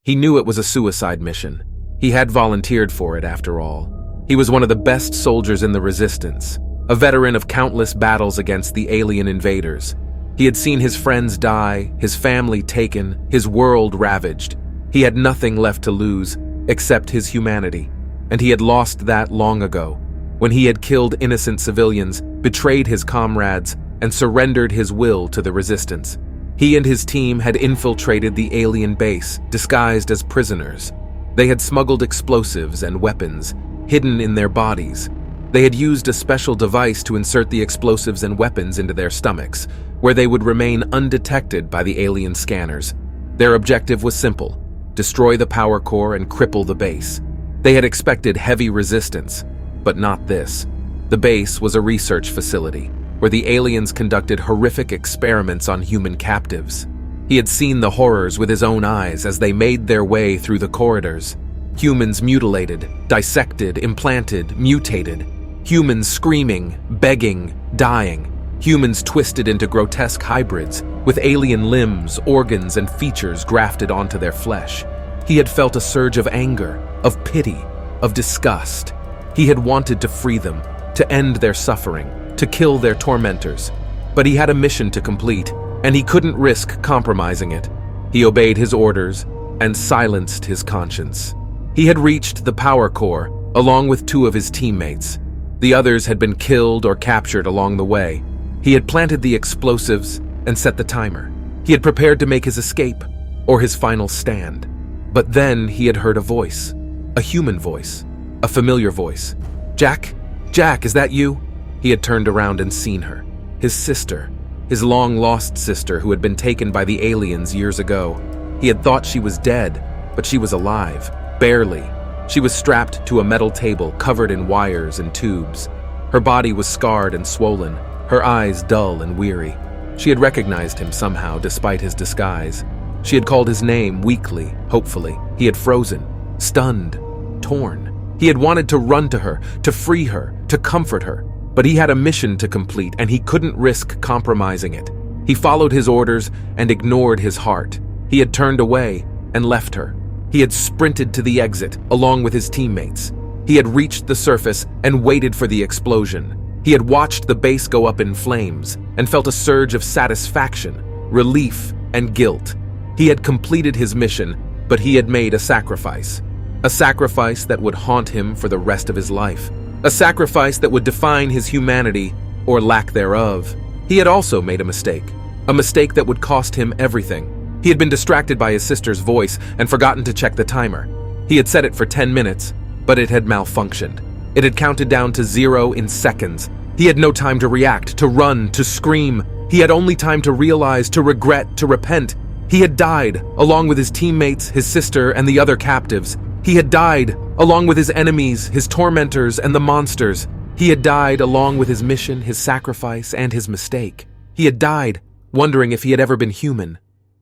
He knew it was a suicide mission. He had volunteered for it, after all. He was one of the best soldiers in the Resistance, a veteran of countless battles against the alien invaders. He had seen his friends die, his family taken, his world ravaged. He had nothing left to lose except his humanity, and he had lost that long ago, when he had killed innocent civilians, betrayed his comrades, and surrendered his will to the Resistance. He and his team had infiltrated the alien base, disguised as prisoners. They had smuggled explosives and weapons, hidden in their bodies. They had used a special device to insert the explosives and weapons into their stomachs, where they would remain undetected by the alien scanners. Their objective was simple: destroy the power core and cripple the base. They had expected heavy resistance, but not this. The base was a research facility, where the aliens conducted horrific experiments on human captives. He had seen the horrors with his own eyes as they made their way through the corridors. Humans mutilated, dissected, implanted, mutated. Humans screaming, begging, dying. Humans twisted into grotesque hybrids, with alien limbs, organs, and features grafted onto their flesh. He had felt a surge of anger, of pity, of disgust. He had wanted to free them, to end their suffering, to kill their tormentors. But he had a mission to complete, and he couldn't risk compromising it. He obeyed his orders and silenced his conscience. He had reached the power core, along with 2 of his teammates. The others had been killed or captured along the way. He had planted the explosives and set the timer. He had prepared to make his escape, or his final stand. But then he had heard a voice, a human voice, a familiar voice. "Jack? Jack, is that you?" He had turned around and seen her. His sister, his long-lost sister who had been taken by the aliens years ago. He had thought she was dead, but she was alive, barely. She was strapped to a metal table covered in wires and tubes. Her body was scarred and swollen, her eyes dull and weary. She had recognized him somehow, despite his disguise. She had called his name weakly, hopefully. He had frozen, stunned, torn. He had wanted to run to her, to free her, to comfort her. But he had a mission to complete, and he couldn't risk compromising it. He followed his orders and ignored his heart. He had turned away and left her. He had sprinted to the exit, along with his teammates. He had reached the surface and waited for the explosion. He had watched the base go up in flames and felt a surge of satisfaction, relief, and guilt. He had completed his mission, but he had made a sacrifice. A sacrifice that would haunt him for the rest of his life. A sacrifice that would define his humanity, or lack thereof. He had also made a mistake that would cost him everything. He had been distracted by his sister's voice and forgotten to check the timer. He had set it for 10 minutes, but it had malfunctioned. It had counted down to 0 in seconds. He had no time to react, to run, to scream. He had only time to realize, to regret, to repent. He had died, along with his teammates, his sister, and the other captives. He had died, along with his enemies, his tormentors, and the monsters. He had died along with his mission, his sacrifice, and his mistake. He had died, wondering if he had ever been human.